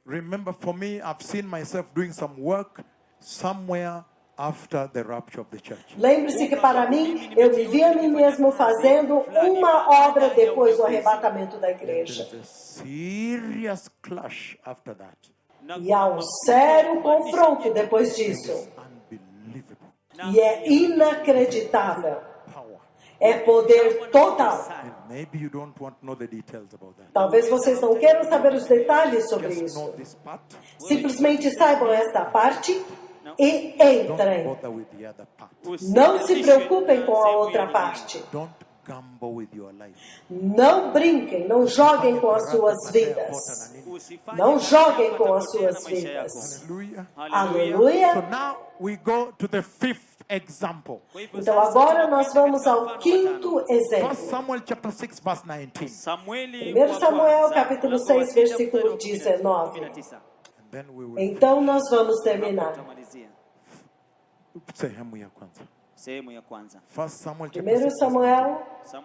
Remember, for me, I've seen myself doing some work somewhere after the rapture of the church. Lembre-se que para mim, eu me vi a mim mesmo fazendo uma obra depois do arrebatamento da igreja. There's a serious clash after that. E há um sério confronto depois disso. Unbelievable E é inacreditável. power. É poder total. And maybe you don't want to know the details about that. Talvez vocês não queiram saber os detalhes sobre Just know isso. this part. Simplesmente saibam esta parte e Don't entrem. bother with the other part. Não se preocupem com a outra parte. Don't gamble with your life. Não brinquem, não joguem com as suas vidas. Não joguem com as suas vidas. Hallelujah. So Aleluia. now we go to the fifth example. Então agora nós vamos ao quinto 1 exemplo. Samuel chapter 6 verse 19. 1 Samuel capítulo 6, versículo 19. And then we will Então nós vamos terminar. sehemu ya kwanza. Sehemu ya kwanza. 1 Samuel chapter 1 6 verse Samuel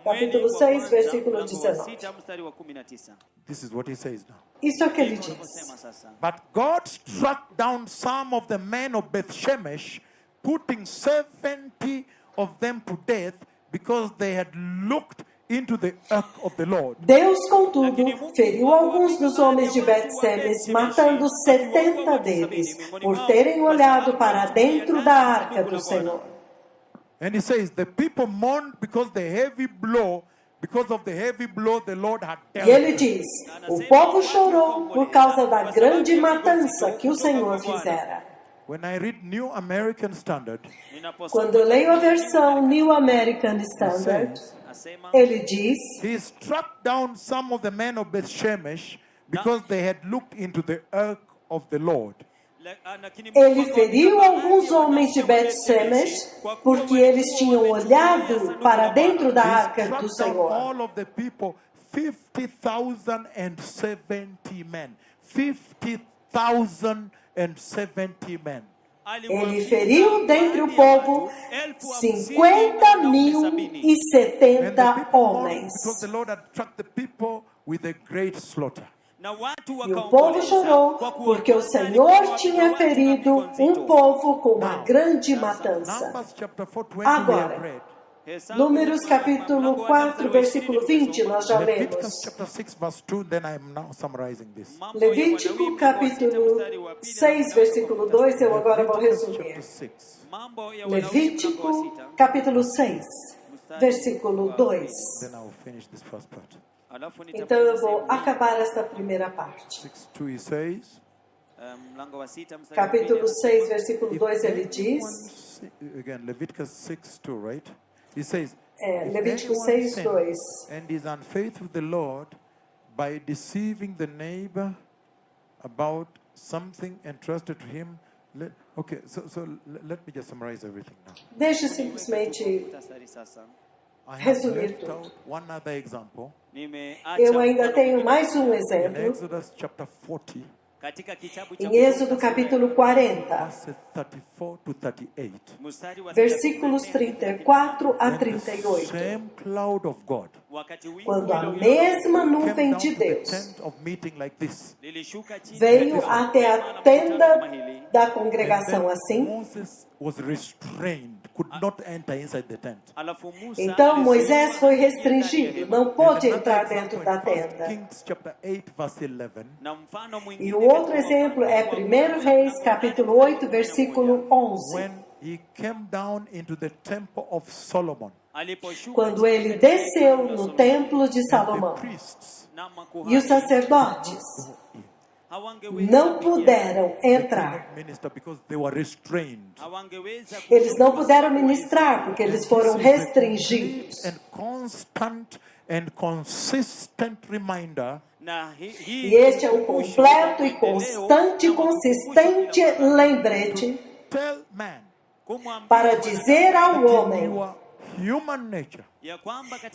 capítulo 6, versículo mlango wa 19. 6 mstari wa 19. This is what he says now. Isso é o que ele diz. Sema sasa. But God struck down some of the men of Beth Shemesh, putting 70 of them to death because they had looked into the ark of the Lord. Deus, contudo, feriu alguns dos homens de Bet-Semes, matando 70 deles, por terem olhado para dentro da arca do Senhor. And he says, the people mourned because of the heavy blow the Lord had dealt E ele them. diz: o povo chorou por causa da grande matança que o Senhor fizera. When I read New American Standard, Quando eu leio a versão New American Standard, Asema ele diz: he struck down some of the men of Beth Shemesh because they had looked into the ark of the Lord. ele feriu alguns homens de Bet-Semes porque eles tinham olhado para dentro da He arca struck do down Senhor. all of the people, 50,070 men. 50,070 men. Ele feriu dentre o povo 50.070 And the people mourned homens. because the Lord had struck the people with a great slaughter. E o povo chorou porque o Senhor tinha ferido um povo com uma grande matança. Numbers chapter 4:20 we Agora, have read. Números capítulo 4, versículo 20, nós já Leviticus lemos. chapter 6 verse 2, then I am now summarizing this. Levítico capítulo 6, versículo 2, eu agora vou Leviticus resumir. chapter 6. Levítico capítulo 6, versículo 2. Then I will finish this first part. Então eu vou acabar esta primeira parte. 6:2 he says, Capítulo 6, versículo 2, ele diz, again, Leviticus 6:2, right? He says, "If Levítico anyone 6, sins 2. and is unfaithful to the Lord by deceiving the neighbor about something entrusted to him." Okay, so let me just summarize everything now. Deixa eu simplesmente I have resumir left tudo. out one other example Eu ainda tenho mais um in exemplo Exodus chapter 40, em Êxodo capítulo 40, verses 34 to 38. versículos 34 a When the 38. same cloud of God Quando a mesma came nuvem down de to the Deus tent of meeting like this, veio até a tenda da congregação assim, Moses was restrained, could not enter inside the tent. então Moisés foi restringido, não pôde entrar dentro da 1 tenda. Kings chapter 8 verse 11. E o outro exemplo é 1 Reis capítulo 8, versículo 11. When he came down into the temple of Solomon, Quando ele desceu no templo de and Salomão, the priests e os sacerdotes não puderam entrar. couldn't minister because they were restrained. Eles não puderam ministrar porque eles foram restringidos. And constant and consistent reminder E este é um completo e constante e consistente lembrete tell man para dizer ao homem your human nature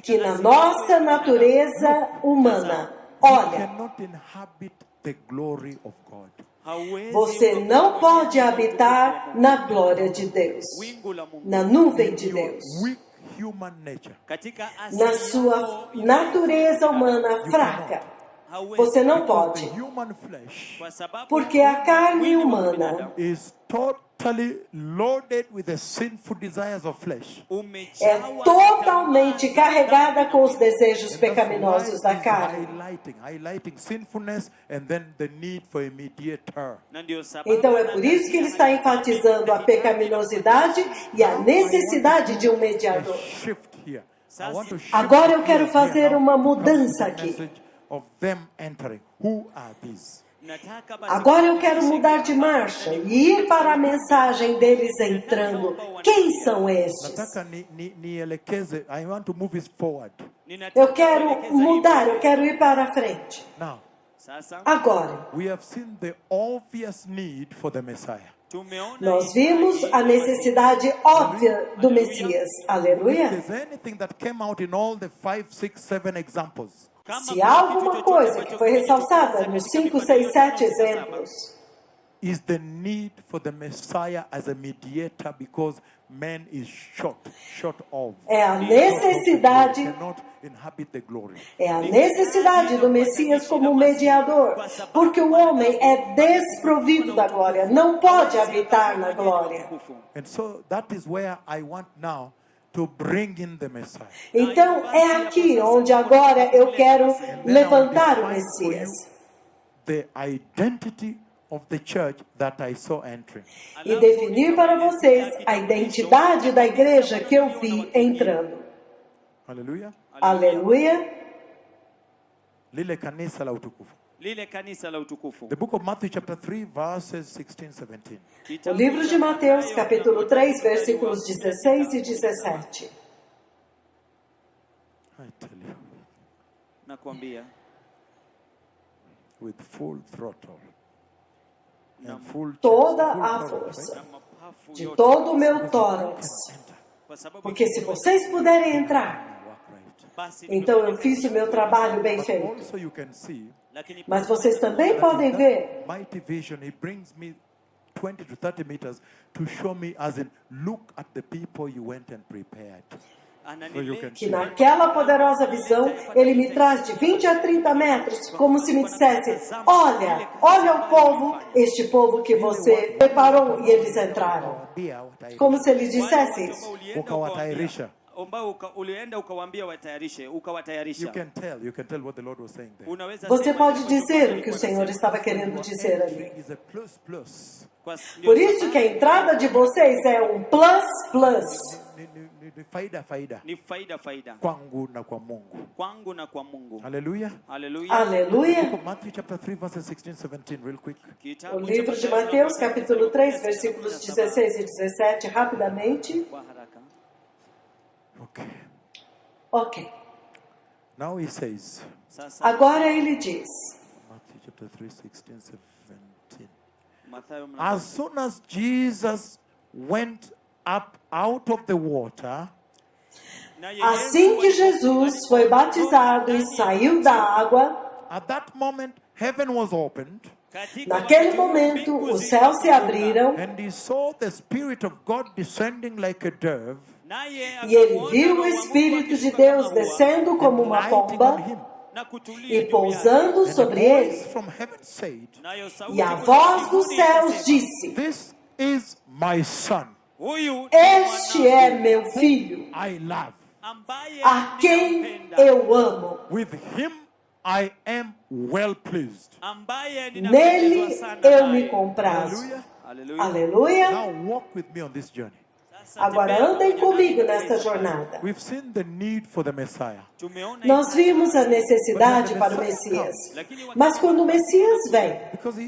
que na nossa natureza humana, olha, cannot inhabit the glory of God. você não pode habitar na glória de Deus, na nuvem de Deus, Weak human nature. na sua natureza humana fraca. Você não Because the pode. human flesh Kwa sababu Porque a carne mwili wa humana binadamu is totally loaded with the sinful desires of flesh. é umejawa totalmente na carregada com os desejos And that's pecaminosos da why carne. it's highlighting sinfulness and then the need for a mediator. na ndio sababu Então é por isso que ele está enfatizando a pecaminosidade e a necessidade de um A mediador. shift here. I want to shift Agora eu the quero gears fazer here now uma to come to mudança the aqui. message of them entering. Who are these? nataka basi Agora eu quero mudar de marcha e ir para a mensagem deles entrando. Quem são estes? Nataka nielekeze. I want to move this forward. ninataka Eu quero kuelekeza mudar, hivyo. eu quero ir para a frente. Now, Sasa Agora, we have seen the obvious need for the Messiah. tumeona nós vimos a necessidade óbvia do Messias. If Aleluia. there's anything that came out in all the 5, 6, 7 examples, Kama Se kuna há kitu alguma chochote coisa ambacho que foi kimejitokeza ressaltada nos katika 5, mifano 6, yote 7 ya saba, exemplos, is the need for the Messiah as a mediator because man is short of. é a necessidade, Cannot inhabit the glory. é a necessidade do Messias como mediador, porque o homem é desprovido da glória, não pode habitar na glória. And so that is where I want now to bring in the Messiah. Então é aqui onde agora eu quero And then I will levantar o define for you Messias the identity of the church that I saw entering. e definir para vocês a identidade da igreja que eu vi entrando. Hallelujah. Aleluia. Lile kanisa la utukufu. lile kanisa la utukufu. The book of Matthew chapter 3 verses 16, 17. O livro de Mateus, capítulo 3, versículos 16 e 17. I tell you, Nakwambia with full throttle and full chest, Toda full a throttle, força na mapafu de yote, todo o meu tórax. enter. kwa sababu Porque se vocês puderem entrar, Work right. basi então eu fiz o meu trabalho bem But feito. also you can see lakini Mas vocês também podem that ver mighty vision, it brings me 20 to 30 meters to show me as in, look at the people you went and prepared. ananileta que naquela poderosa visão, ele me traz de 20 a 30 metros, como se me dissesse, olha o povo, este povo que você preparou, e eles entraram. Como se ele dissesse isso. Ukawatayarisha. ulienda ukawaambia watayarishe, ukawatayarisha. You can tell what the Lord was saying there. Unaweza Você sema pode kitu dizer chochote o que o kwa Senhor sababu- estava querendo dizer ali. Is a plus. kwa- Por isso que a entrada de vocês é um plus. Ni faida ni faida kwangu na kwa Mungu. kwangu na kwa Mungu. Hallelujah. Haleluya. Book Aleluia. of Matthew chapter 3 verses 16, 17 real quick. O Kitabu livro cha de Mathayo, Mateus, capítulo 3, versículos 16 e 17, rapidamente. kwa haraka. Okay. Ok. Now he says, Sasa Agora ele diz. Matthew chapter 3, 16, 17. Mathayo mlango- As soon as Jesus went up out of the water, Naye Assim que Jesus foi batizado e saiu da água, at that moment heaven was opened, katika naquele wakati huo momento mbingu os céus se zikafunguka, abriram and he saw the Spirit of God descending like a dove, naye e ele akamwona viu Roho o wa Mungu Espírito de akishuka Deus kama hua, descendo como uma lighting on pomba him. na kutulia e juu pousando And a sobre voice ele. from heaven said, Nayo sauti E a kutoka voz dos mbinguni céus ikasema, disse: "This is my son, Huyu ni Este é mwanangu, meu filho, I love. ambaye a quem ninampenda, eu amo. With him I am well pleased." ambaye ninapendezwa Nele sana eu me naye. comprazo. Hallelujah. Haleluya. Aleluia. Now walk with me on this journey. Sasa Agora tembea andem pamoja comigo nami nesta katika jornada. We've seen the need for the Messiah. Tumeona Nós hitaji, vimos a necessidade para o Messias. Mas quando o Messias vem, Because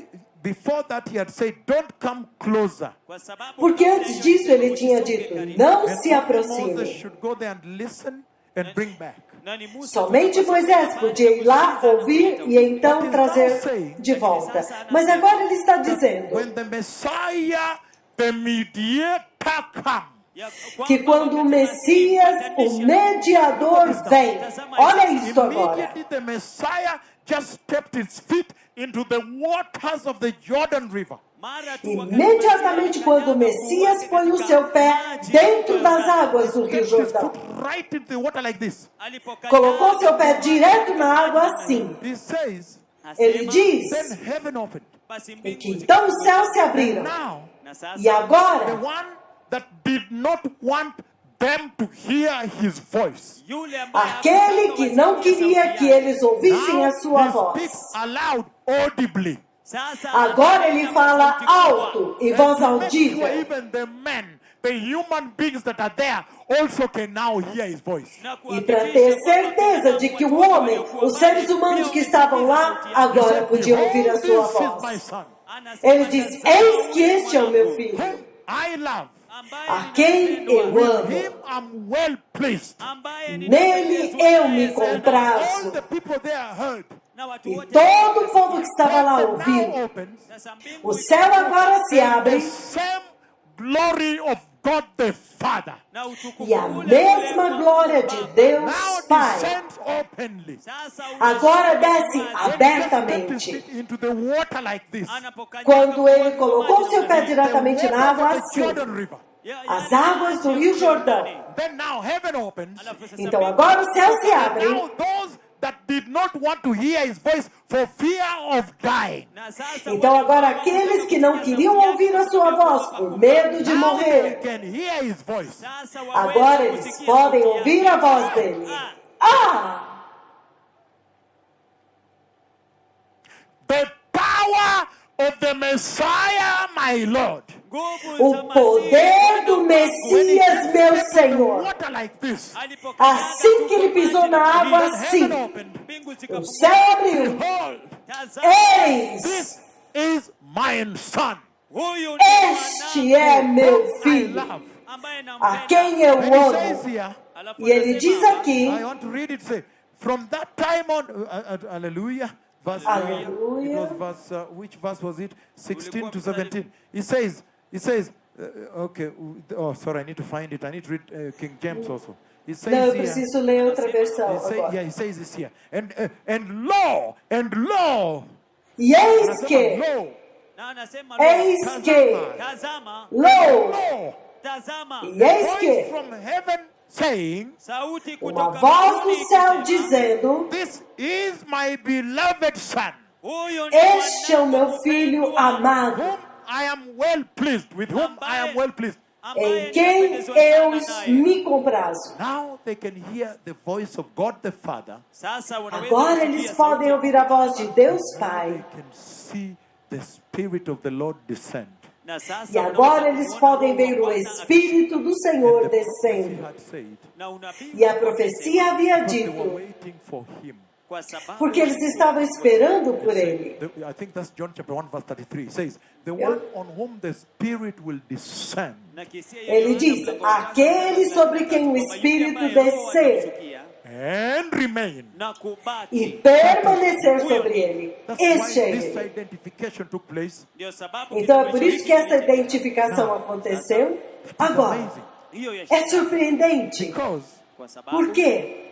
before that he had said, don't come closer. kwa sababu porque kabla antes hiyo disso ele Mungu tinha usisonge dito: karibu. não And se only Moses aproxime. should go there and listen and bring back. Na ni Musa Somente tu, Moisés podia ir lá, ouvir e então trazer de volta. Mas agora ele está dizendo When the Messiah, the mediator comes, ya que kwamba quando o wakati Messias, o Masihi mediador, vem. Olha isso agora. immediately the Messiah just stepped his feet into the waters of the Jordan River. mara tu wakati Imediatamente Masihi quando o akanyaga Messias mguu põe o katika seu pé maji dentro ya das Yordani, águas do Rio Kept his Jordão, foot right into the water like this. alipokanyaga colocou seu pé direto na água assim. He says, Ele diz then heaven opened. basi e mbingu que então os céus se And abriram. now, na sasa E agora, the one that did not want them to hear his voice, yule ambaye aquele que não queria que eles ouvissem a sua now voz, he speaks aloud, audibly. sasa agora ele fala alto, em voz And to make sure audível. even the men, the human beings that are there, also can now hear his voice. E para ter certeza de que o homem, os seres humanos que estavam lá, agora podiam ouvir a Behold, sua this is my voz. son, Ele diz: Eis que este é o meu filho, whom I love. a quem eu With amo. him I'm well pleased. Nele eu me All comprazo. the people there heard. E todo o povo que estava lá Heaven ouviu. now opens. O céu agora se And the abre same glory of God the Father e a mesma glória de Deus now Pai descends openly. agora desce When he just abertamente. stepped into the water like this, Quando ele colocou seu pé diretamente na água, of the assim, Jordan River. as águas do Rio Jordão. Then now heaven opens. Então agora o céu se And abre. now those that did not want to hear his voice for fear of dying, Então agora aqueles que não queriam ouvir a sua voz por medo de now they morrer, can hear his voice. agora eles podem ouvir a voz dele. Ah! The power of the Messiah, my Lord. O poder do Messias, meu Senhor. Water like this. Assim que ele pisou na água, When assim, heaven opened, o céu abriu. behold, Eis, this is my son, este é meu I filho, love. a quem eu And he says amo. here, E ele diz aqui, I want to read it. Say, from that time on, hallelujah. Verse, it Hallelujah. was verse. Which verse was it? 16 to 17. He says. Okay. Oh, sorry. I need to find it. I need to read King James also. He says não, eu here. preciso ler outra versão agora. He says this here. And lo. E eis que, Lo. eis que, Tazama, lo, Lo. tazama, e eis Voice que, from heaven saying, sauti uma kutoka voz do mbinguni céu ikisema, dizendo: this is my beloved son, huyu ni Este é o mwanangu meu filho mpendwa, amado, whom I am well pleased, with whom I am well pleased. ambaye em quem nimependezwa eu sana naye. me comprazo. Now they can hear the voice of God the Father. Sasa wanaweza Agora kusikia eles sauti podem ouvir a voz de Deus They Pai. can see the Spirit of the Lord descend. na sasa E agora unaweza eles kuona podem Roho wa ver o Bwana Espírito do Senhor And the prophecy descendo. had said, na unabii E a profecia havia because they were dito, waiting for him. kwa sababu porque eles estavam esperando por ele. I think that's John chapter 1 verse 33. It says, the one on whom the Spirit will descend. na kisia Ele diz: aquele sobre quem o Espírito descer And remain. na kubaki. e permanecer sobre ele. That's why Este é this ele. identification took place. Ndio sababu Então é por isso que essa identificação aconteceu. It's Agora, amazing. hiyo ya é surpreendente. Because kwa sababu Por quê?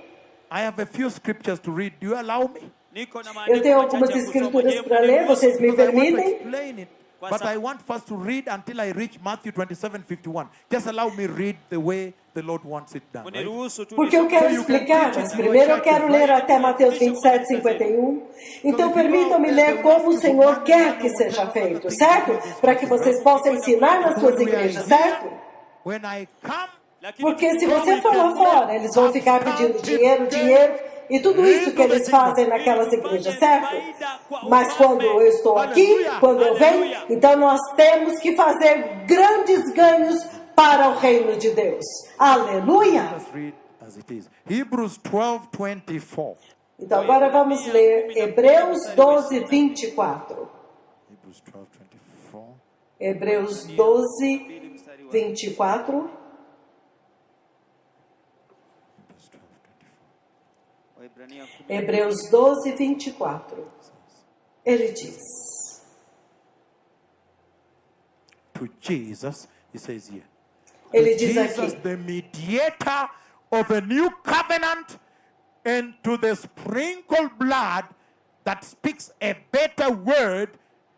I have a few scriptures to read. Do you allow me? niko na Eu maandiko tenho machache algumas ya kusoma. escrituras Je, para ler, vocês me Because I want to permitem? explain it. But I want first to read until I reach Matthew 27:51. Just allow me read the way the Lord wants it done. Right? Uniruhusu tu Porque eu quero explicar, mas primeiro eu quero ler até Mateus 27, 51. Então permitam-me ler como o Senhor quer que seja feito, certo? Para que vocês possam ensinar nas suas igrejas, certo? When I come, Porque se você for lá fora, eles vão ficar pedindo dinheiro, dinheiro, e tudo isso que eles fazem naquelas igrejas, certo? Mas quando eu estou aqui, quando eu venho, então nós temos que fazer grandes ganhos para o reino de Deus. Aleluia! let's read as it is. Hebrews 12:24. Então agora vamos ler Hebreus 12, 24. Hebrews 12:24. Hebreus 12, 24. Hebrews 12:24. Waebrania 10. Hebreus 12, 24. Ele diz: To Jesus, he says here. Ele To diz Jesus, aqui, the mediator of a new covenant, and to the sprinkled blood that speaks a better word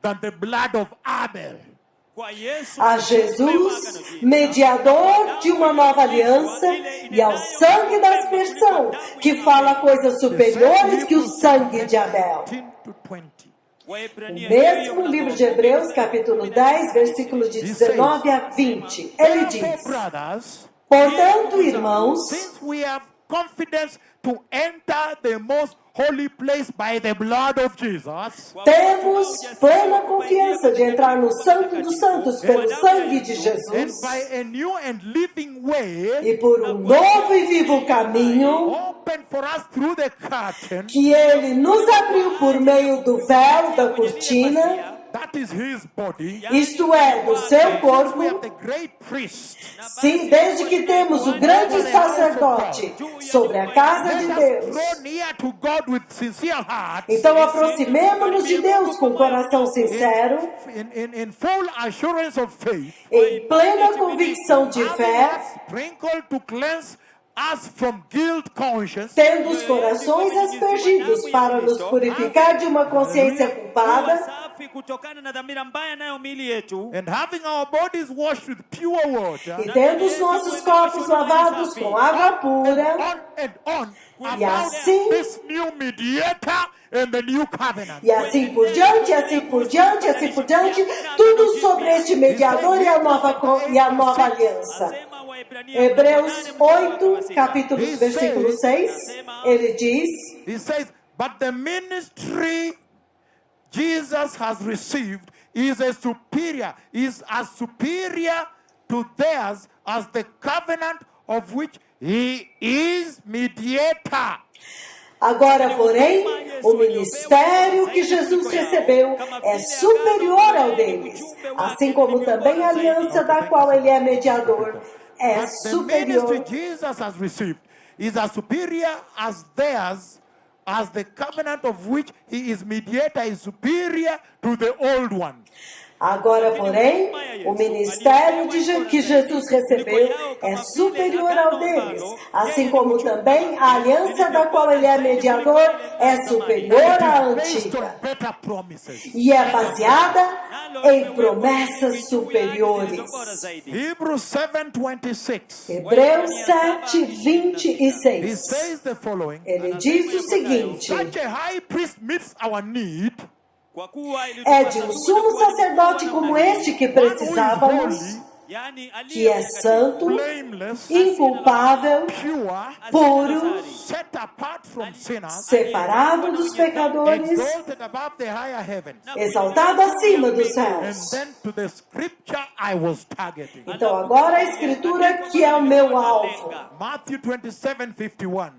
than the blood of Abel. Kwa Yesu, a Jesus, mediador de uma nova aliança, e ao sangue da aspersão, que fala coisas superiores que o sangue de Abel. 19 to 20. O mesmo livro de Hebreus, capítulo 10, versículos de 19 a 20. Ele diz: Therefore, brothers, portanto, irmãos, since we have confidence to enter the most holy place by the blood of Jesus, temos plena confiança de entrar no Santo dos Santos pelo sangue de and Jesus by a new and living way e por um novo e vivo caminho open for us through the curtain, que Ele nos abriu por meio do véu da cortina, that is his body. isto é, do seu We have corpo. the great priest Sim, desde que temos o grande sacerdote sobre a casa de let us Deus. draw near to God with sincere hearts, Então aproximemo-nos de Deus com coração sincero, in full assurance of faith, em plena convicção de fé, sprinkled to cleanse us from guilt conscience, tendo os corações aspergidos para nos purificar de uma consciência culpada, safi kutokana na dhamira mbaya nayo miili yetu, and having our bodies washed with pure water, e tendo os nossos corpos lavados com água pura, on E assim- this new mediator and the new covenant. e assim por diante, assim por diante, assim por diante, tudo sobre este mediador e a nova aliança. Sema Waebrania Hebreus 8, 8, capítulo versículo 6, ele diz: He says, but the ministry Jesus has received is as superior to theirs as the covenant of which he is mediator. agora, porém, o ministério que Jesus recebeu é superior ao deles, assim como também a aliança da qual ele é mediador é But the superior. ministry Jesus has received is as superior as theirs, as the covenant of which he is mediator is superior to the old one. Agora, porém, o ministério que Jesus recebeu é superior ao deles, assim como também a aliança da qual ele é mediador é superior à Based on antiga better promises. e é baseada em promessas superiores. Hebrews 7:26. Hebreus 7, He 26. says the following. Ele diz o seguinte: Such a high priest meets our need, Kwa kuwa é de um sumo sacerdote como este que precisávamos, yani que é santo, blameless, inculpável, pure, puro, set apart from sinners, separado dos pecadores, exalted above the higher heavens. exaltado acima dos And céus. then to the scripture I was targeting. Então agora a escritura que é o meu alvo. Matthew 27:51.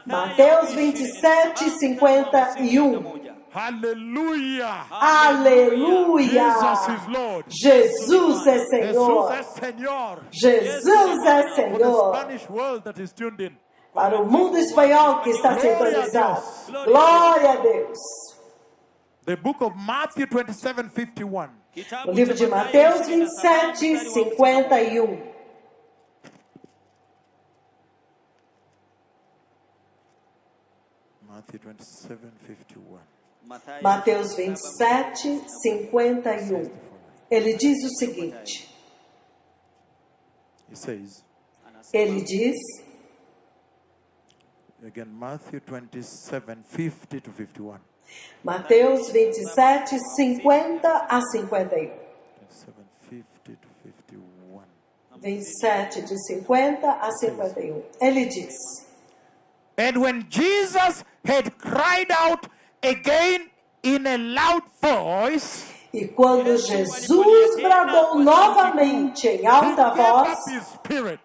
Mateus 27, 51. Hallelujah. Aleluia! Jesus is Lord. Jesus é Jesus Senhor. é Senhor. Jesus é For the Senhor. Spanish world that is tuned in. Para o mundo espanhol que está sintonizado. Glória a Deus. The book of Matthew 27:51. O livro de Mateus 27, 51. Matthew 27:51. Mateus 27, 51. Ele diz o seguinte: He says, ele diz, again, Matthew 27:50 to 51. Mateus 27, 50 a 51. 27:50 to 51. 27, de 50 a 51. Ele diz: And when Jesus had cried out again in a loud voice, e quando Jesus bradou novamente em alta he gave voz, up his spirit.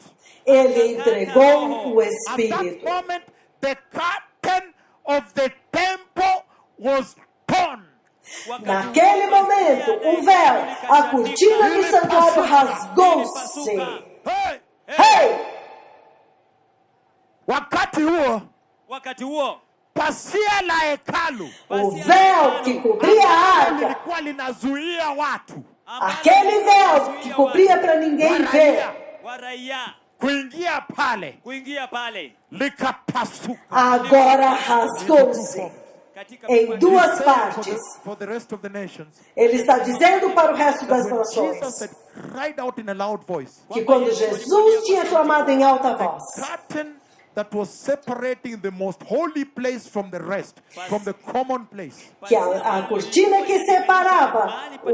ele entregou o At that Espírito. moment, the curtain of the temple was torn. Naquele momento, o véu, a cortina do santuário rasgou-se. Hey! Hey! Wakati huo pasia la hekalu O véu que cobria a arca, lilikuwa linazuia watu aquele véu que cobria para ninguém ver, waraia kuingia pale, kuingia pale likapasuka agora rasgou-se em duas partes. for the rest of the nations. Ele está dizendo para o resto das When Jesus nações had cried out in a loud voice, que quando Jesus tinha clamado em alta voz, curtain that was separating the most holy place from the rest, from the common place. Que a cortina que separava o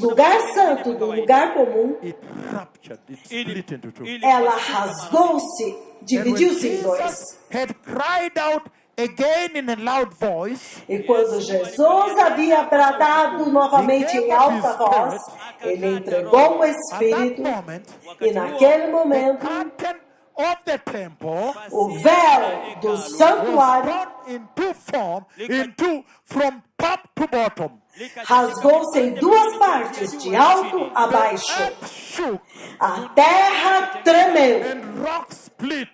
lugar santo do lugar comum, It ruptured, it split into two. ela rasgou-se, And when dividiu-se em dois. Jesus had cried out again in a loud voice, E quando Jesus havia bradado novamente em alta voz, ele entregou o at that Espírito, moment, e naquele the momento, curtain of the temple o véu do was santuário torn in two form, from top to bottom. rasgou-se em duas partes, de alto a baixo. Earth shook A terra tremeu and rocks split,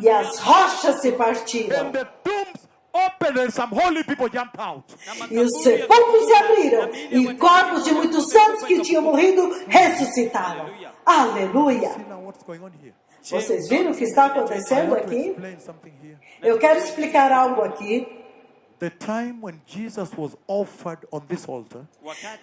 e as rochas se partiram. and the tombs opened and some holy people jumped out. E os sepulcros se abriram e corpos de muitos santos que tinham morrido ressuscitaram. Aleluia! See now what's going on here. Vocês viram o que está I acontecendo want to aqui? explain something here. Eu quero explicar algo aqui. The time when Jesus was offered on this altar,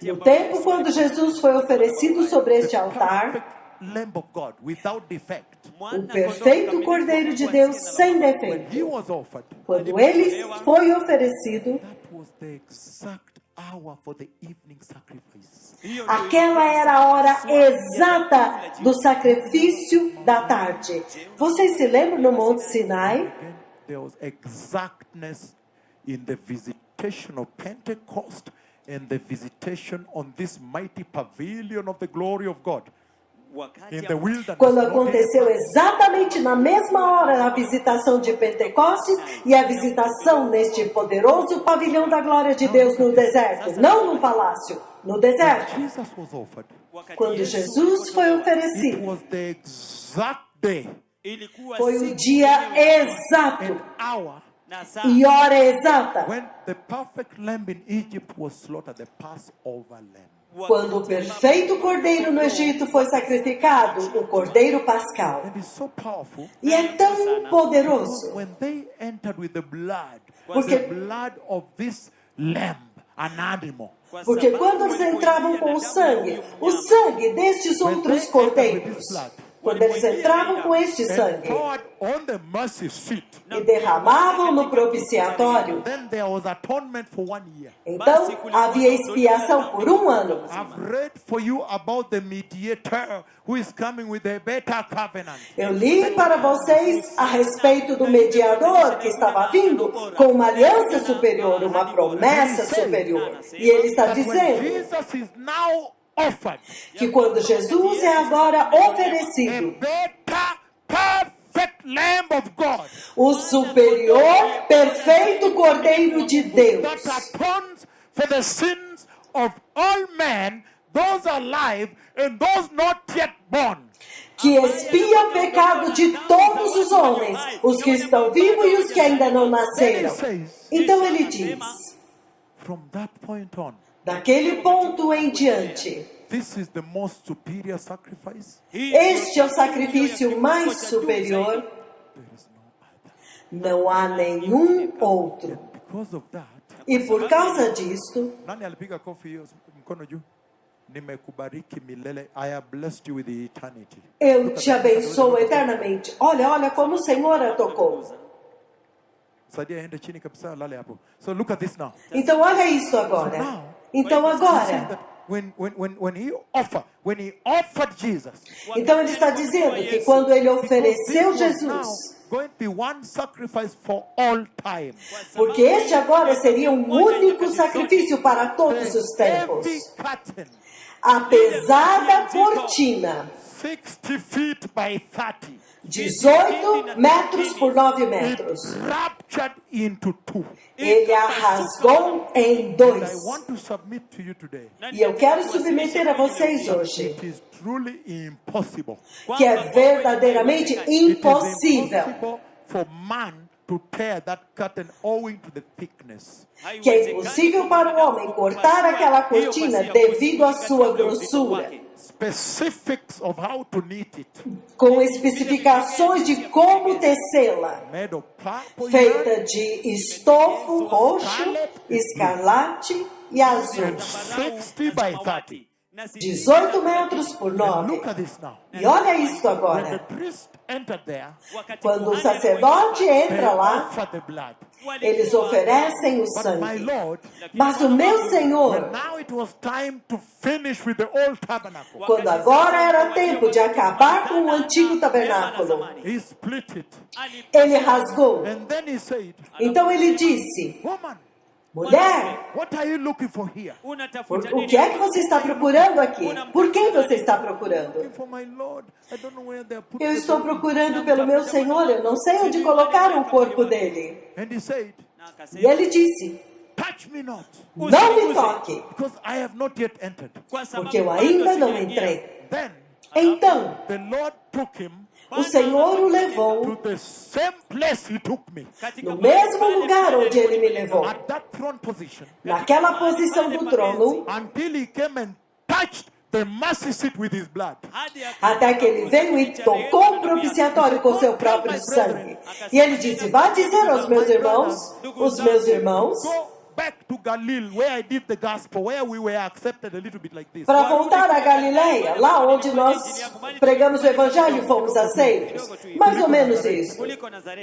No tempo quando Jesus foi oferecido sobre este the altar, perfect Lamb of God without defect, o perfeito Cordeiro de Deus sem when defeito, he was offered, quando ele foi oferecido, that was the exact hour for the evening sacrifice. aquela era a hora exata do sacrifício da tarde. Vocês se lembram no Monte Sinai? Again, there was exactness in the visitation of Pentecost and the visitation on this mighty pavilion of the glory of God in the wilderness. Quando not in the aconteceu exatamente na mesma hora a visitação de Pentecostes e a visitação neste poderoso pavilhão da glória de Deus no deserto, não no palácio, no deserto. Jesus was offered. Quando Jesus foi It oferecido, was the exact day foi o dia exato and hour e hora exata, when the perfect lamb in Egypt was slaughtered, the Passover lamb. quando o perfeito cordeiro no Egito foi sacrificado, o cordeiro pascal. And it's so powerful. E é tão poderoso, When they entered with the blood Porque- of this lamb, an animal, porque quando eles entravam com o sangue destes outros cordeiros, quando eles entravam com este and sangue poured on the mercy seat, e derramavam no propiciatório, then there was atonement for 1 year. então havia expiação por um ano. I've read for you about the mediator who is coming with a better covenant. Eu li para vocês a respeito do mediador que estava vindo com uma aliança superior, uma promessa superior. E ele está That when dizendo Jesus is now offered, que quando Jesus é agora a oferecido, better, perfect Lamb of God o superior, perfeito Cordeiro de Deus, that atones for the sins of all men, those alive and those not yet born. que expia o pecado de todos os homens, os que estão vivos e os que ainda não nasceram. Então ele diz, From that point on, daquele ponto em diante, this is the most superior sacrifice. este é o sacrifício mais superior, There is no other. não há nenhum outro. Because of that, E por causa disto, nani alipiga kofi hiyo mkono juu? Nimekubariki milele. I have blessed you with eternity. eu te abençoo eternamente. Olha, olha como o Senhor a tocou. Sadia ende chini kabisa, lale hapo. So look at this now. Então olha isso agora. Então You see agora, that when he offered Jesus, então ele está dizendo que quando ele this ofereceu was Jesus, now going to be one sacrifice for all time. porque este agora seria um único sacrifício para todos os tempos. Heavy curtain, A pesada cortina, 60 feet by 30, 18 metros por 9 metros. ruptured into two. Ele a rasgou em And dois. I want to submit to you today. E eu quero submeter a vocês hoje It is truly impossible. que é verdadeiramente It is impossível, impossible for man to tear that curtain owing to the thickness. que é impossível para o homem cortar aquela cortina devido à sua grossura, Specifics of how to knit it. com especificações de como tecê-la, Made of purple feita yarn de estofo roxo, escarlate e azul. and 60 by 30. 18 metros por And 9. look at this now. E olha isso When the agora. priest entered there, Quando o sacerdote they entra lá, offered the blood. eles oferecem o But my sangue. Lord, Mas o meu when Senhor, now it was time to finish with the old tabernacle, quando agora era tempo de acabar com o antigo tabernáculo, he split it. ele rasgou. And then he said, Então ele disse: woman, mulher, what are you looking for here? o que é que você está procurando aqui? Por quem você está procurando? Looking for my Lord. I don't know where they are putting Eu the estou body. procurando pelo meu Senhor, eu não sei onde colocaram o corpo dele. And he said, E ele disse: touch me not, não me toque, because I have not yet entered. porque eu ainda não entrei. Then Então, the Lord took him o Senhor o levou to the same place he took me. no mesmo lugar onde ele me levou, At that throne position, naquela posição do trono, until he came and touched the mercy seat with his blood. até que ele veio e tocou o propiciatório com seu próprio sangue. E ele disse: vá dizer aos meus irmãos, os meus irmãos, Go back to Galilee, where I did the gospel, where we were accepted a little bit like this. para voltar à Galileia, lá onde nós pregamos o evangelho e fomos aceitos. Mais ou menos isso.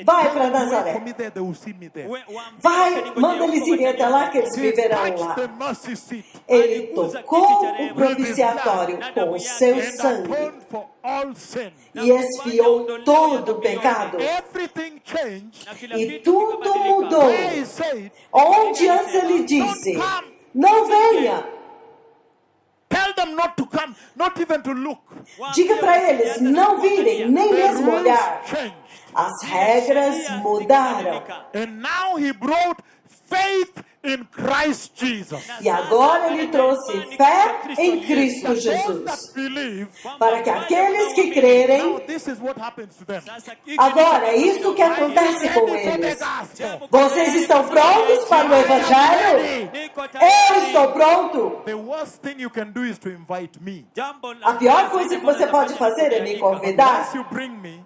Vai para Wait Nazaré. for me there, they will see me there. Vai, manda eles irem até lá que eles He viverão touched lá. the mercy seat Ele tocou o propiciatório com o seu and sangue atoned for all sin. e expiou todo o pecado. Everything changed. E tudo mudou. Where he said, Onde antes ele disse: não venha. tell them not to come, not even to look. Diga para eles não virem, nem The mesmo rules olhar. changed. As regras mudaram. And now he brought faith in Christ Jesus. E agora ele trouxe fé em Cristo Those Jesus. that believe, Para que aqueles que crerem, now this is what happens to them. agora é isto que acontece com Ready for the eles. gospel. Vocês estão prontos para o Evangelho? Eu estou pronto. The worst thing you can do is to invite me. A pior coisa que você pode fazer é me convidar. Once you bring me,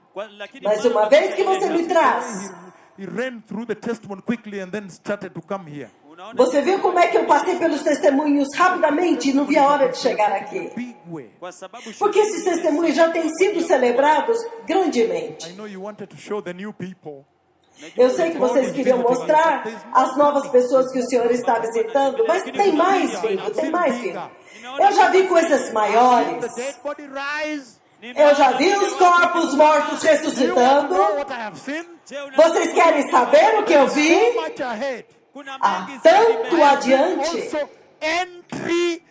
Mas uma vez que você me traz, he ran through the testimony quickly and then started to come here. você viu como é que eu passei pelos testemunhos rapidamente e não vi a hora de chegar aqui. Big way. Porque esses testemunhos já têm sido celebrados grandemente. I know you wanted to show the new people. Eu sei que vocês queriam mostrar as novas pessoas que o Senhor está visitando, mas tem mais vindo, tem mais vindo. Eu já vi coisas The maiores. dead body rise. Eu já vi os corpos mortos You want to ressuscitando. know what I have seen? Vocês querem saber o que eu So vi? much ahead. Há tanto adiante. Also entry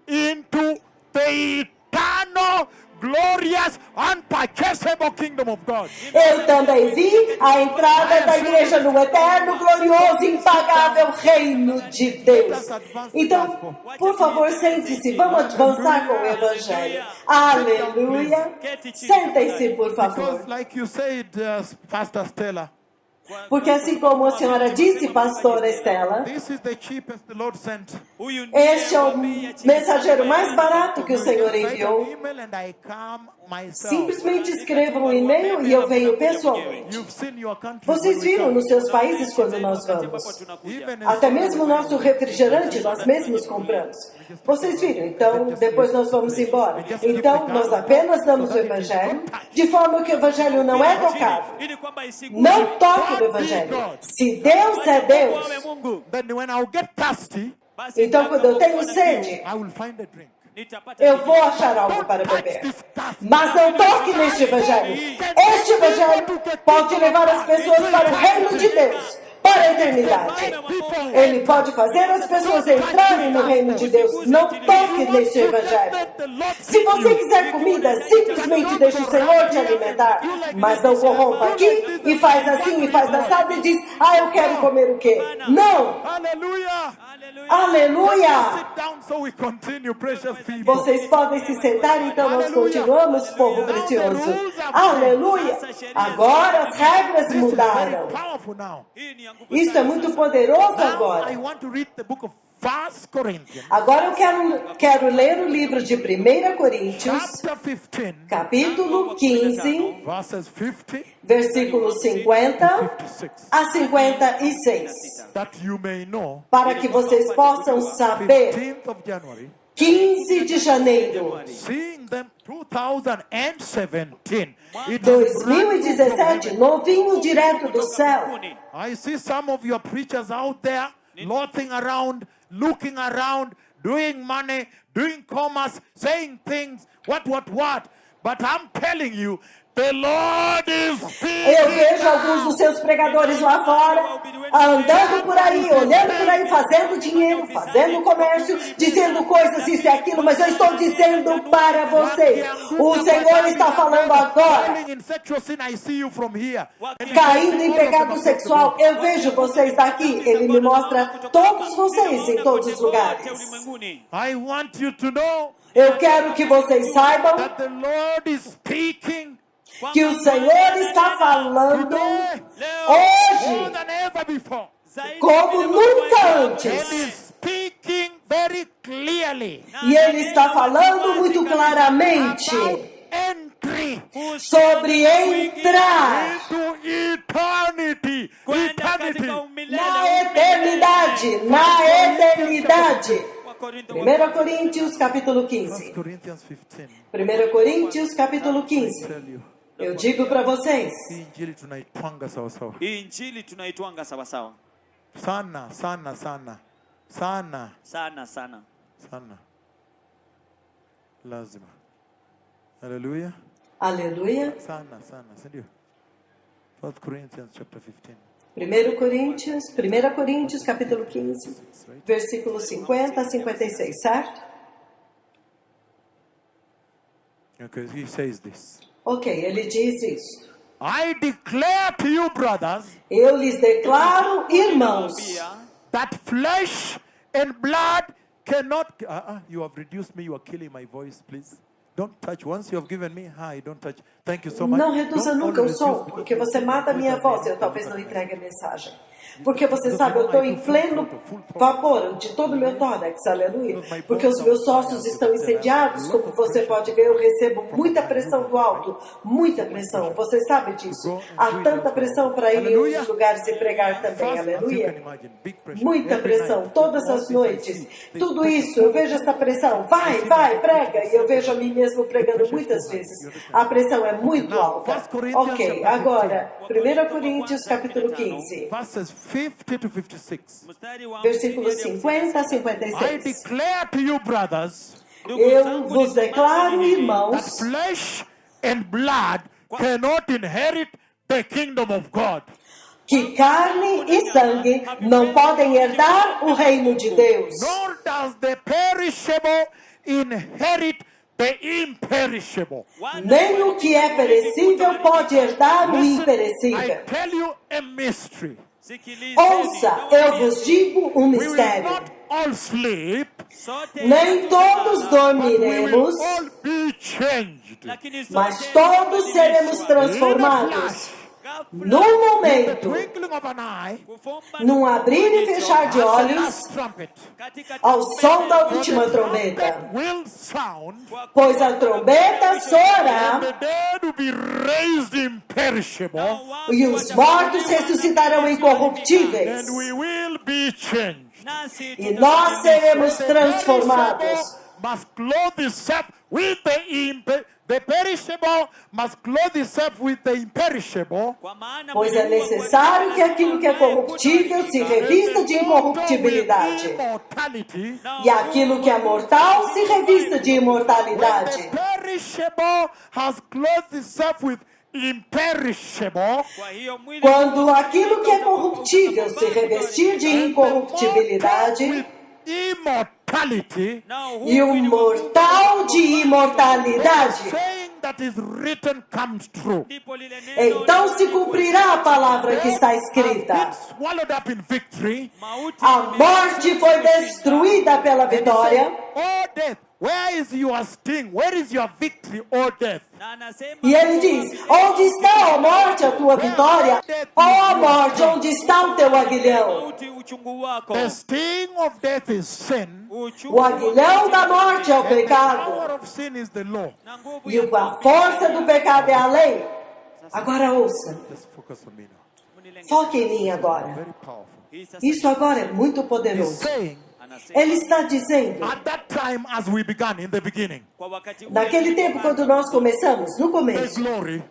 into the eternal, glorious, unpurchasable kingdom of God. Eu também vi a entrada da igreja no eterno, glorioso e impagável reino de Deus. Então, por favor, sente-se. Vamos avançar com o Evangelho. Aleluia. Sentem-se, por favor. Because like you said, Pastor Stella, Porque assim como a senhora disse, pastora Estela, this is the cheapest the Lord sent. este é o mensageiro mais barato que o Senhor Write an enviou. email and I come myself. Simplesmente escreva um e-mail e eu venho pessoalmente. You've seen your country. Vocês viram nos seus países quando nós vamos. Até mesmo o nosso refrigerante nós mesmos compramos. Vocês viram? Então, depois nós vamos embora. Então, nós apenas damos o Evangelho, de forma que o Evangelho não é tocado. Não toque no Evangelho. Se Deus é Deus, Then when I'll get thirsty, então quando eu tenho sede, I will find a drink. eu vou achar algo para beber. Mas não toque neste Evangelho. Este Evangelho pode levar as pessoas para o reino de Deus, para a eternidade. Ele pode fazer as pessoas entrarem no reino de Deus. Não toque neste Evangelho. Se você quiser comida, simplesmente deixe o Senhor te alimentar. Mas não corrompa aqui e faz assim e faz assado e diz: ah, eu quero comer o quê? Não! Hallelujah. Aleluia! Sit down so we continue, precious people. Vocês podem se sentar, então nós continuamos, povo precioso. Aleluia! Agora as regras This is very mudaram. powerful now. Isso é muito poderoso Now I agora. want to read the book of 1 Corinthians, Agora eu quero ler o livro de 1 Coríntios, chapter 15, capítulo 15, verses 50 versículos 50 56, a 56. that you may know, Para que vocês possam saber 15th of January, 15 de janeiro. Seeing them 2017. It is 2017, novinho direto do céu. I see some of your preachers out there loafing around, looking around, doing money, doing commerce, saying things, what. But I'm telling you, the Lord is Eu speaking. vejo alguns dos seus pregadores lá fora, andando por aí, olhando por aí, fazendo dinheiro, fazendo comércio, dizendo coisas, isso e aquilo, mas eu estou dizendo para vocês, o Senhor está falando agora. Falling in sexual sin, I see you from here. Caindo em pecado sexual, eu vejo vocês daqui. Ele me mostra todos vocês em todos os lugares. I want you to know Eu quero que vocês saibam that the Lord is speaking que o Senhor está falando today hoje more than ever before. como nunca And antes. is speaking very clearly E Ele está falando muito claramente about entry sobre entrar into eternity. Eternity. na eternidade. Na eternidade. 1 Coríntios capítulo 15. Corinthians 15. 1 Coríntios capítulo 15. Tell you. Eu digo para vocês, Hii injili tunaitwanga sawa sawa. Hii injili tunaitwanga sawasawa Sana. sana. Lazima. Hallelujah. aleluia, Sana. Sindio? 1 Corinthians chapter 15. 1 Coríntios capítulo 15, versículo 50 a 56, certo? Okay, he says this. Ok, ele diz isso. I declare to you, brothers, Eu lhes declaro, irmãos, that flesh and blood cannot. You have reduced me. You are killing my voice. Please don't touch. Once you have given me, hi, don't touch. Thank you so much. não reduza Don't nunca o always som, reduce me. porque você mata a minha voz e eu talvez não entregue a mensagem. Porque você sabe, eu estou em pleno vapor de todo o meu tórax, aleluia. Porque os meus ossos estão incendiados, como você pode ver, eu recebo muita pressão do alto, muita pressão. Você sabe disso. Há tanta pressão para ir em outros lugares e pregar também, Fast, as you can aleluia. imagine, big pressure. Muita Every pressão, night. todas All as this I noites. see. Tudo isso, eu vejo essa pressão. Vai, prega. E eu vejo a mim mesmo pregando muitas vezes. A pressão é muito alta. Ok, agora, 1 Coríntios capítulo 15, Verses 50 to 56. versículos 50 a I 56. declare to you, brothers, Eu vos declaro, that irmãos, flesh and blood cannot inherit the kingdom of God. que carne e sangue não podem herdar o reino de Deus. Nor does the perishable inherit the imperishable. Nem o que é perecível pode herdar o Listen, I imperecível. tell you a mystery. Ouça, eu vos digo um We will mistério. not all sleep, Nem todos but we will dormiremos, all be changed. mas todos seremos transformados num The momento, twinkling of an eye, num abrir e fechar de at the olhos, last trumpet, ao som da for última the trombeta. trumpet will sound, Pois a trombeta and soará the dead will be raised imperishable, e os mortos ressuscitarão incorruptíveis. and we will be changed. E nós seremos The transformados. perishable must clothe itself with the perishable must clothe itself with the imperishable. Pois é necessário que aquilo que é corruptível se revista de incorruptibilidade. Immortality. E aquilo que é mortal se revista de When imortalidade. the perishable has clothed itself with imperishable, Quando aquilo que é corruptível se revestir de incorruptibilidade with immortality, e o mortal de imortalidade, saying that is written comes true. então se cumprirá a palavra que está Has been escrita. swallowed up in victory. A morte foi destruída pela vitória. Oh death, where is your sting? Where is your victory, oh death? E ele diz: onde está, ó morte, a tua vitória? Ó morte, onde está o teu aguilhão? The sting of death is sin. O aguilhão da morte é o The pecado. power of sin is the law. E a força do pecado é a lei. Agora ouça. Just focus on me now. Foque em mim agora. Very powerful. Isso agora é muito He's poderoso. saying anasema Ele está dizendo, at that time as we began in the beginning, kwa wakati ule naquele tempo quando nós começamos, no the começo, glory,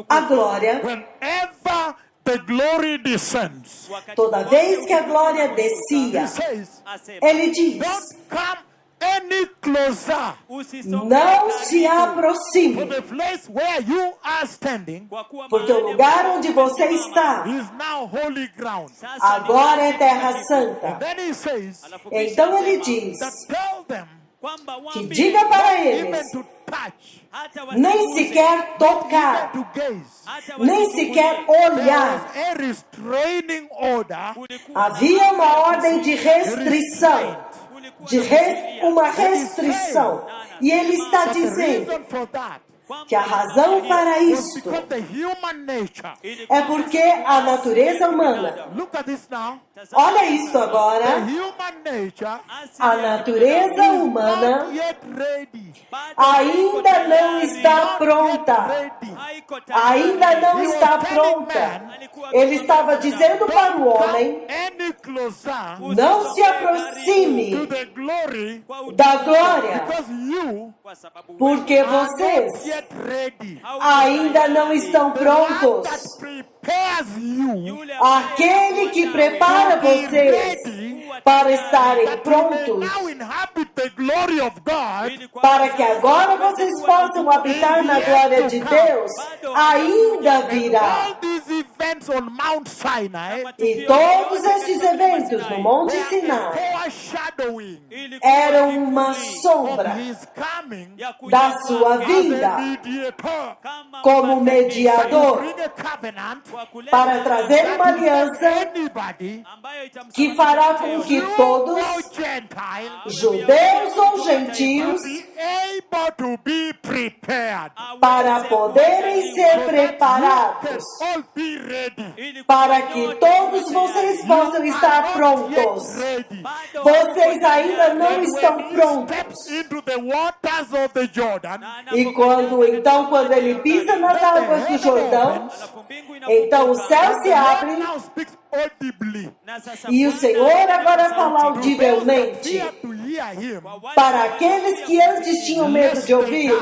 a glória, whenever the glory descends, wakati toda vez que a glória he descia, says, asema ele diz, don't come any closer usisogee não se to aproxime, the place where you are standing. kwa kuwa porque o mahali lugar ambapo onde você umesimama está Is now holy ground. sasa ni agora é terra And santa. then he says Alafu kisha Então ele asema diz that tell them kwamba que waambie diga para even eles to touch, hata nem wasiguse, sequer even tocar, to gaze. hata nem wasiguse. sequer There olhar. was a restraining order. Kulikuwa Havia uma ordem de restrição, kulikuwa de uma restrição. E ele está But the dizendo reason for that que a razão para was isto because the human nature. é porque a natureza humana, Look at this now. olha isso The agora, human nature a natureza is humana not yet ready. ainda não está Not pronta. yet ready. Ainda não está pronta. Ele estava dizendo para o homem, Come any closer não se aproxime to the glory da glória, because you kwa sababu porque are not vocês yet ready. ainda não estão The one that prontos. prepares you Aquele que prepara vocês para estarem that you may prontos, now inhabit the glory of God para que agora vocês possam habitar na glória de Deus, ainda virá. all these events on Mount Sinai E todos estes eventos no Monte were a Sinai foreshadowing eram uma of sombra his coming da sua as a vinda mediator como to mediador bring a covenant para trazer uma that aliança anybody, que fará com que Jew todos, or Gentile, judeus ou gentios, be able to be prepared. para poderem ser So that you preparados, can all be ready. para que todos vocês possam estar prontos. Ready. Vocês ainda não estão When he prontos. steps into the waters of the Jordan, E quando ele pisa nas águas do Jordão, então o céu se abre now speaks audibly. e o Senhor agora fala audivelmente Fear to hear him. para aqueles que antes tinham medo de ouvi-lo,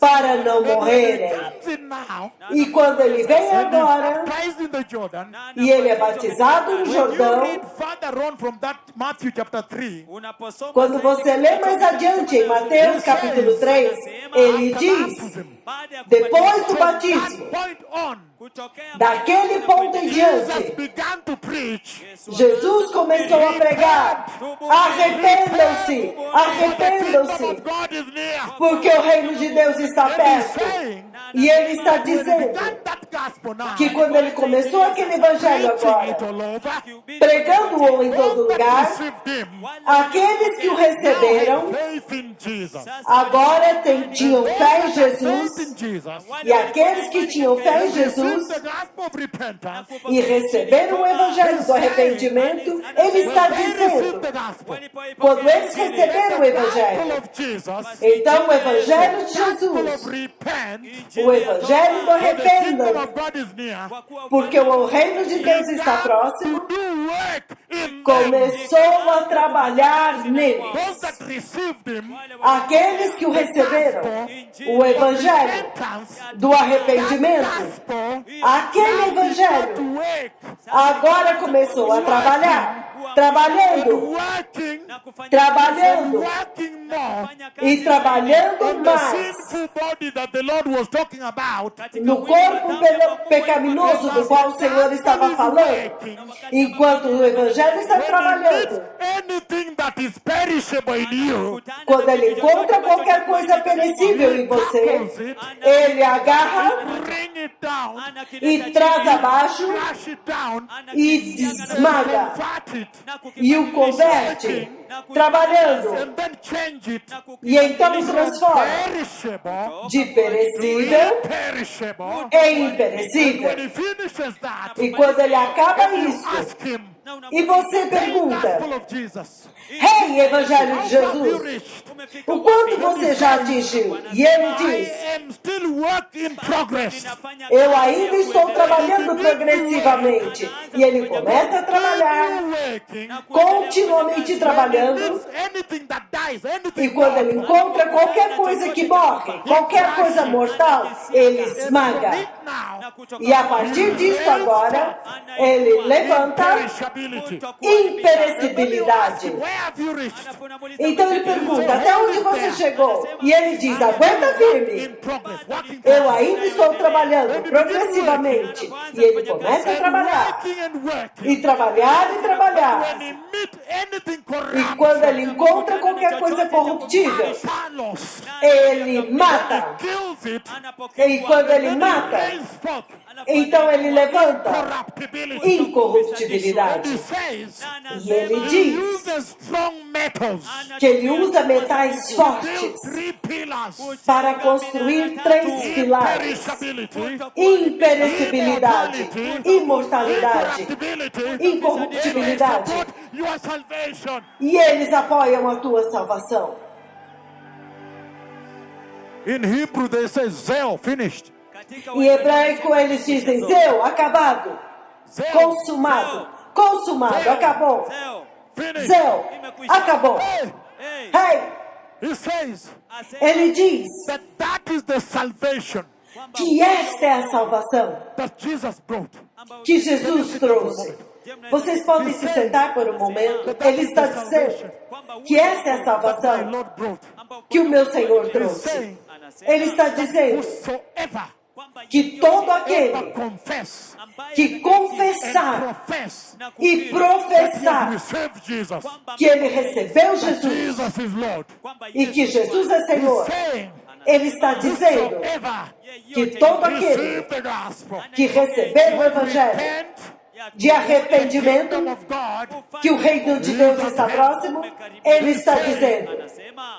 para não morrerem. Comes in now, E quando ele vem and is agora, baptized in the Jordan. e ele é batizado no When you Jordão, read further on from that Matthew chapter 3, quando você lê mais adiante em Mateus capítulo 3, ele diz, depois do batismo, that point on, daquele ponto em Jesus diante, began to preach. Jesus começou a pregar, arrependam-se, The kingdom arrependam-se, of God is near. porque o reino de Deus está And he's perto. saying, E ele está when he dizendo began that gospel now, que quando ele começou aquele evangelho preaching it agora, all over, pregando-o em todo those that lugar, received him aqueles que o now receberam have faith in Jesus. agora tinham Those fé that em have Jesus, faith in Jesus e aqueles que tinham fé em received Jesus the gospel of repentance. e receberam o evangelho do arrependimento, ele está When they received dizendo, the gospel, quando eles receberam o gospel evangelho, of Jesus, então o evangelho de gospel Jesus, of repent, o evangelho do for the kingdom arrependam, of God is near, porque o reino de Deus está próximo, to do work in them. começou a trabalhar Those neles. that received him, Aqueles que o receberam, o evangelho repentance, do arrependimento, gospel, aquele evangelho to work, agora começou a trabalhar, trabalhando, working, trabalhando working more e trabalhando on the mais sinful body that the Lord was talking about. no corpo pecaminoso do qual o Senhor estava falando, enquanto o evangelho está When he trabalhando. meets anything that is perishable in you, Quando ele encontra qualquer coisa perecível em você, ele agarra bring it down, e traz abaixo crash it down, e esmaga convert it, e o converte, trabalhando, and then change it e então o transforma perishable de perecível imperishable. em When imperecível. he finishes that, E quando ele acaba isso, ask him, e você the pergunta, gospel of Jesus, Rei, Evangelho de Jesus, Umefika o quanto wapi? você já atingiu? E ele diz, I am still work in progress. Ninafanya eu kazi ainda ya estou kuendelea. trabalhando progressivamente. E ele começa a trabalhar, Working. continuamente trabalhando. Anything that dies, E anything quando ele encontra qualquer coisa que morre, qualquer coisa mortal, ele esmaga. Na kutoka E a partir disso agora, ele levanta perishability. imperecibilidade. Where have you reached? Então ele pergunta, até onde você chegou? E ele diz, aguenta In firme. progress, working Eu ainda estou trabalhando progressivamente. E ele começa a trabalhar. working and working. E trabalhar e trabalhar. When he meet anything E corrupt, quando ele encontra qualquer coisa corruptível, Carlos, ele mata. kills it, E quando ele mata, brings forth então ele levanta corruptibility. incorruptibilidade. He says, E ele he diz uses strong metals, que ele usa metais build fortes 3 pillars, para construir 3 pilares: perishability, imperecibilidade, imortalidade, incorruptibility, incorruptibilidade. support your salvation. E eles apoiam a tua salvação. In Hebrew they say Zeo, finished. Em hebraico eles dizem Zeu, acabado, Zeo, consumado, consumado, acabou. finished. Zeu, acabou. Hey, Hey, he says ele diz that is the salvation que esta é a salvação that Jesus brought. que Jesus trouxe. Vocês podem se sentar por um momento. Ele está dizendo que esta é a My salvação Lord brought. que o meu Senhor trouxe. Ele está dizendo Whosoever que todo ever aquele confess que and confessar profess e that he professar received Jesus, que ele recebeu Jesus Jesus is Lord. e que Jesus é Senhor, Saying, ele está dizendo whosoever que todo aquele receive the gospel, que receber o Evangelho repent, de arrependimento, kingdom of God, que o reino de Deus está próximo, ele está dizendo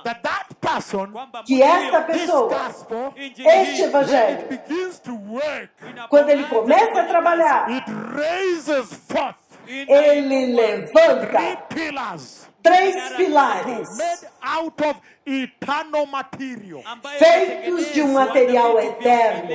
that person, que esta this pessoa, gospel, este when it Evangelho, begins to work, quando ele começa a trabalhar, it raises forth ele levanta 3 pillars 3 pilares made out of eternal material. feitos de um material eterno.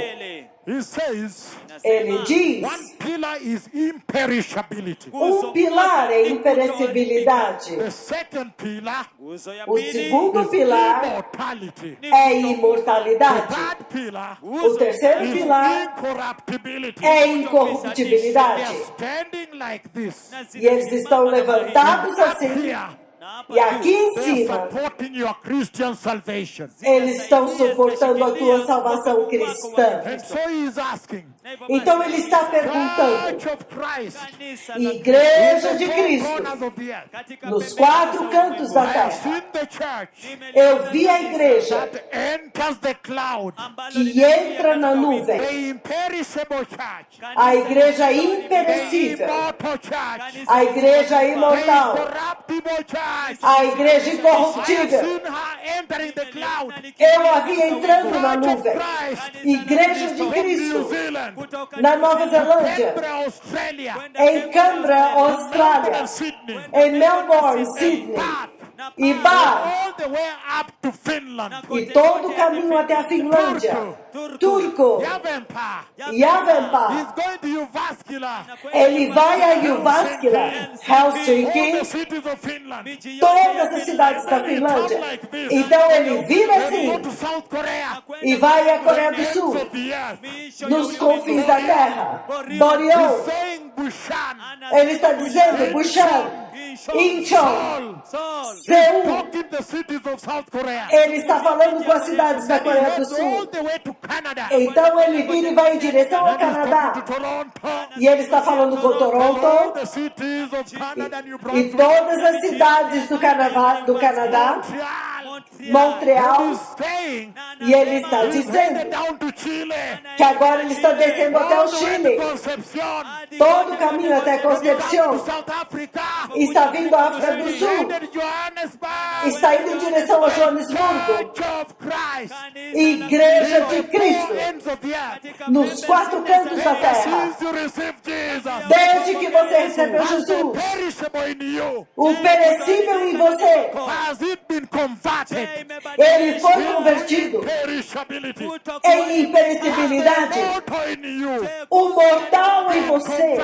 He says Ele diz, one pillar is imperishability. pilar é imperecibilidade. The second pillar O segundo is pilar immortality. é The imortalidade. third pillar O terceiro is pilar incorruptibility. é They incorruptibilidade. are standing like this. E eles estão levantados assim. Here, E aqui em they are cima, supporting your Christian salvation. eles estão suportando a tua salvação cristã. And so he is asking, Então ele está perguntando, Church of Christ, Igreja de four Cristo, corners of the earth, nos 4 cantos da I have terra, seen the church eu vi a igreja that enters the cloud, que entra na nuvem, the imperishable church, a igreja the imperecível, immortal church, a igreja the imortal, incorruptible church. a igreja I have incorruptível. seen her entering the cloud. Eu a vi entrando na Church of nuvem. Christ, Igreja de from New Cristo, Zealand, na Nova Zelândia, Canberra, Australia, em Canberra, Austrália, Sydney, em Melbourne, Sydney, Bath, e Bath, all the way up to Finland, e todo o caminho até a Finlândia, Turco, Yavenpa. Yavenpa. He's going to Jyväskylä, Ele vai a Jyväskylä, all Helsinki, the cities of Finland. todas as cidades da Finlândia. Então ele vira Go assim to South Korea, e vai à Coreia do ends Sul, of the earth. nos confins da terra. He's Boreal, saying Bushan, ele está dizendo Busan, Incheon, Seul. talking the cities of South Korea. Ele está falando com as cidades da He Coreia do heads all Sul. the way to Canada. Então ele vira e vai em direção ao He's talking to Canadá. Toronto. E ele está falando com All Toronto the cities of Canada, New e Brunswick, todas as cidades do Canadá, Montreal, Montreal, And he's saying, e ele está he's headed dizendo down to Chile. que agora ele está descendo até All o the way Chile, to Concepción. todo o caminho até He's down to Concepción, South Africa. está vindo à África do He's Sul, headed Johannesburg. está indo em direção a Joanesburgo, Church of Christ. Igreja de Four Cristo, ends of the earth. nos 4 cantos da terra. Since you received Jesus, Desde que você recebeu has the Jesus, perishable in you, o perecível em você, has it been converted? ele foi convertido Perishability. em imperecibilidade. Mortal in you, O mortal em você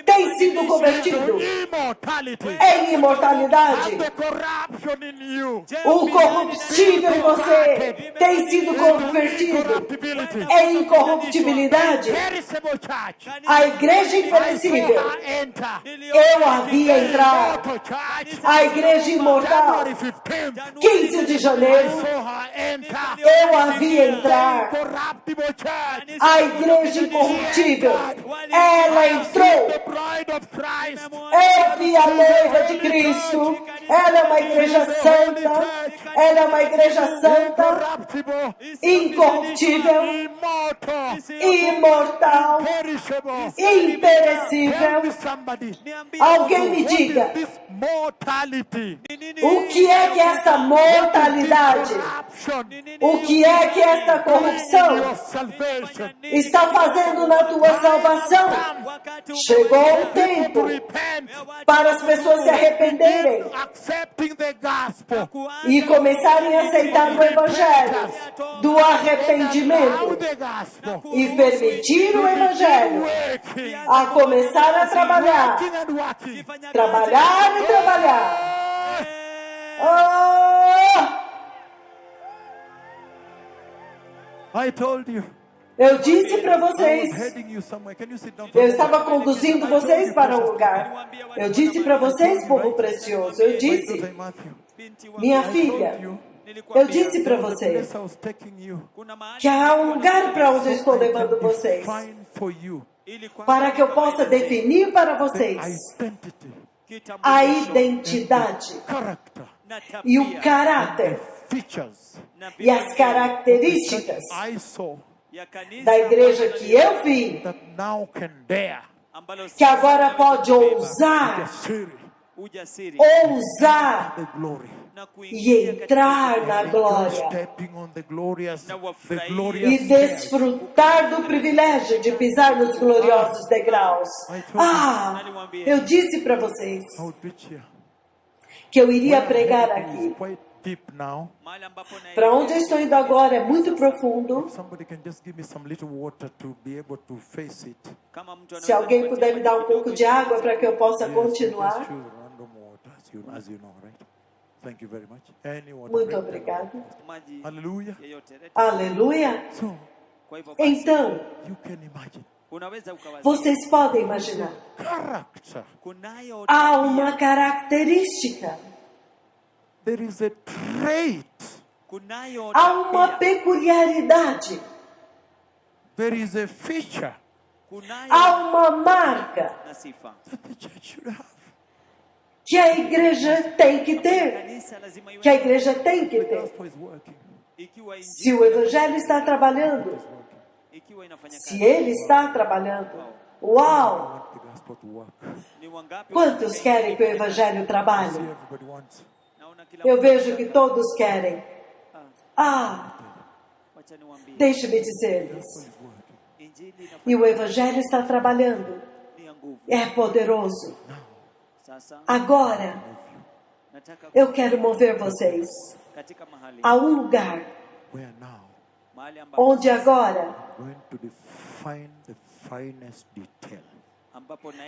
tem sido convertido immortality. em imortalidade. The corruption in you, O corruptível em você tem sido convertido corruptibility. em incorruptibilidade. Perishable church. A igreja I saw imperecível, her enter. eu a vi entrar. Mortal church. A igreja imortal, January 15th. 15 de I janeiro, saw her enter. eu a vi entrar. Corruptible church. A igreja incorruptível, ela entrou. The bride of Christ. Eu vi a noiva de Cristo. Ela é uma igreja santa. Ela é uma igreja santa, Corruptible. incorruptível, Immortal. imortal, Perishable. imperecível. Tell me somebody. Alguém me What diga, is this mortality? o que é que esta mortalidade, Corruption. o que é que esta Your corrupção salvation. está fazendo na tua salvação? Chegou o To tempo repent. para as pessoas se arrependerem Accepting the gospel. e começarem a aceitar o Evangelho do Allow arrependimento the gospel. e permitir o Evangelho Working. a começar a trabalhar, Working and working. trabalhar e trabalhar. Ah! I told you. Eu disse para I was vocês, heading you somewhere. Can you sit down? eu estava conduzindo vocês para um lugar. Eu disse para vocês, povo precioso, eu disse, Matthew. minha filha, eu disse para vocês Yes, I was taking you. que há um lugar para onde eu estou levando vocês, Define for you para que eu possa definir para vocês identity, a identidade character, e o caráter features e as características I saw da igreja que eu vi, that now can dare que agora pode ousar, ousar the glory. e entrar na glória Stepping on the glorious e desfrutar do privilégio de pisar nos gloriosos degraus. Ah, eu disse para vocês I would preach here. que eu iria Where I'm pregar heading is aqui. quite deep now. Para onde eu estou indo agora é muito profundo. Somebody can just give me some little water to be able to face it. Se alguém puder me dar um pouco de água para que eu possa Just continuar. choose random water, as you know, right? Thank you very much. Any water. Muito break. obrigado. Hallelujah. Aleluia. So, Então, you can imagine. vocês podem imaginar. Character. Há uma característica, There is a trait. há uma peculiaridade, There is a feature há uma marca that the church should have. que a igreja tem que ter. Que a igreja tem que The ter. gospel is working. Se o evangelho está trabalhando, se ele está trabalhando, I uau! want the gospel to work. Quantos querem que o evangelho See, trabalhe? everybody wants. Eu vejo que todos querem. Ah, deixe-me dizer-lhes. It's working. E o evangelho está trabalhando. É poderoso. Agora, eu quero mover vocês a um lugar Where now? onde agora, Going to define the finest detail.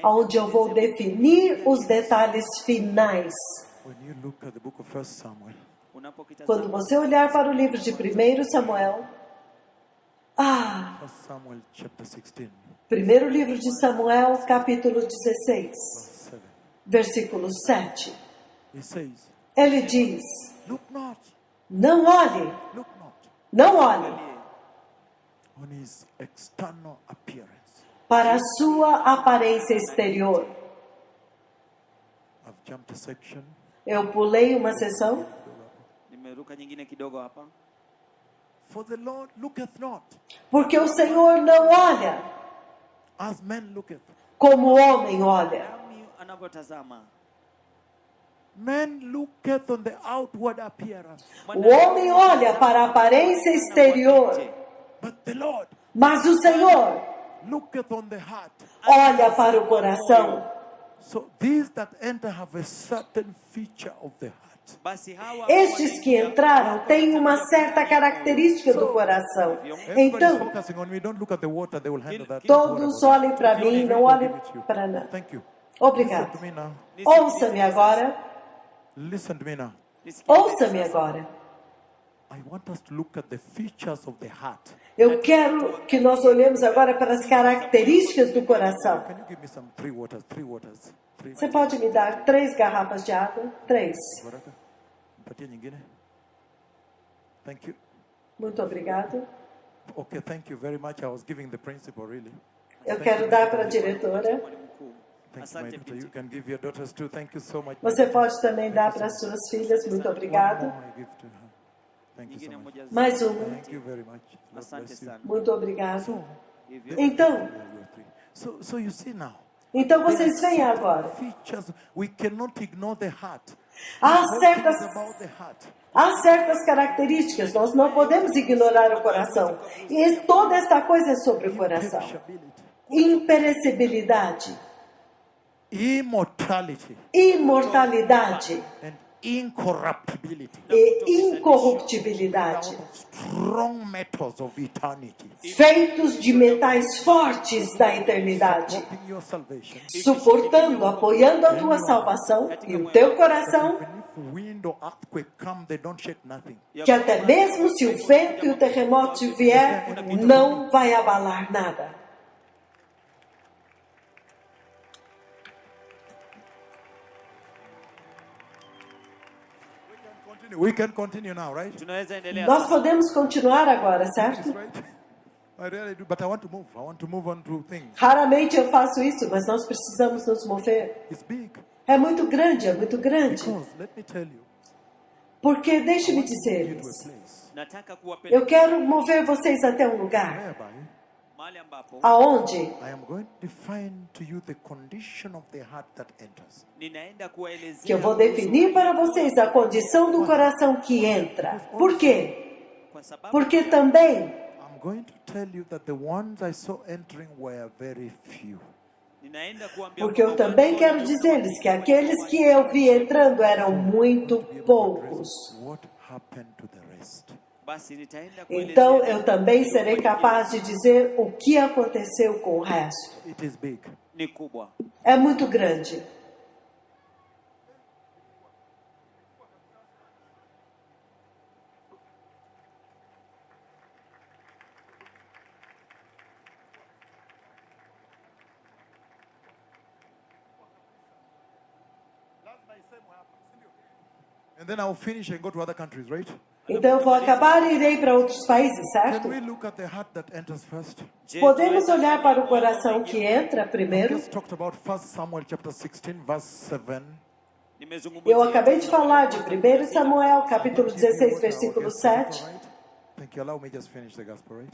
onde eu vou definir os detalhes finais. When you look at the book of 1 Samuel, Quando você olhar para o livro de 1 Samuel, 1 Samuel chapter 16, primeiro livro de Samuel, capítulo 16, verse 7, versículo 7, he says, ele diz, look not, não olhe, look not não olhe on his external appearance. para a sua aparência exterior. I've jumped a section. Eu pulei uma sessão, Ruka nyingine kidogo hapa. For the Lord looketh not Porque o Senhor não olha as men looketh. como o homem olha. Nami anavyotazama. Men looketh on the outward appearance, O homem olha para a aparência exterior, but the Lord mas o Senhor looketh on the heart. olha para o coração. So these that enter have a certain feature of the heart. Basi hawa Estes que entraram têm uma certa característica do coração. Everybody's Então, focusing on me. Don't look at the water. They will handle that. todos olhem para mim, não olhem para nada. Thank you. Listen Obrigado. to me now. Ouça-me agora. Listen to me now. Ouça-me agora. I want us to look at the features of the heart. Eu quero que nós olhemos agora para as características do coração. Can you give me some 3 waters? 3 waters. 3. Você pode me dar 3 garrafas de água? 3. Baraka. Mpatie nyingine. Thank you. Muito obrigado. Okay, thank you very much. I was giving the principal really. Eu quero dar para a diretora. mwalimu mkuu. Thank you, my Asante daughter. binti. You can give your daughters too. Thank you so much. Você pode também dar para as suas filhas. Muito One obrigado. more I give to her. Thank you so Nyingine much. moja Mais uma. Thank you very much. Lord Asante bless you. sana. Muito obrigado. So, Hivyo Então, yeah, you are 3. So you see now. então vocês veem agora. Features. We cannot ignore the heart. Há It's certas, about the heart. há certas características. Nós não podemos ignorar o coração. E toda esta coisa é sobre o coração. Imperishability. Imperecibilidade, Immortality imortalidade and incorruptibility. e incorruptibilidade. Out of strong metals of eternity. Feitos de metais fortes da eternidade. Supporting your salvation. Suportando, apoiando a tua salvação e o teu coração. Even if wind or earthquake come, they don't shake nothing. Que até mesmo se o vento e o terremoto vier, não vai abalar nada. We can continue now, right? tunaweza endelea Nós sasa. podemos continuar agora, Yes, certo? right? I really do, but I want to move. I want to move on to things. Raramente eu faço isso, mas nós precisamos nos mover. It's big. É muito grande, é muito grande. Because, let me tell you, Porque, deixe-me you to a dizer-lhes, place Nataka kuwapeleka eu quero mover vocês até um lugar whereby mahali ambapo aonde I am going to define to you the condition of the heart that enters. ninaenda kuwaelezea que eu vou definir para vocês a condição do coração que entra. Por quê? kwa sababu Porque também I'm going to tell you that the ones I saw entering were very few. ninaenda kuambia Porque eu também quero dizer-lhes que aqueles que eu vi entrando eram muito poucos. What happened to the rest? basi nitaenda Então kuelezea eu também serei capaz de dizer o que aconteceu com o resto. It is big. ni kubwa. É muito grande. And then I'll finish and go to other countries, right? Então eu vou acabar e irei para outros países, Can certo? we look at the heart that enters first? Je, Podemos tunaweza olhar para o coração que entra I primeiro. just talked about 1 Samuel chapter 16, verse 7. nimezungumzia Eu acabei de falar de 1 Samuel, capítulo 16, versículo 7. Thank you. Allow me just finish the gospel, right?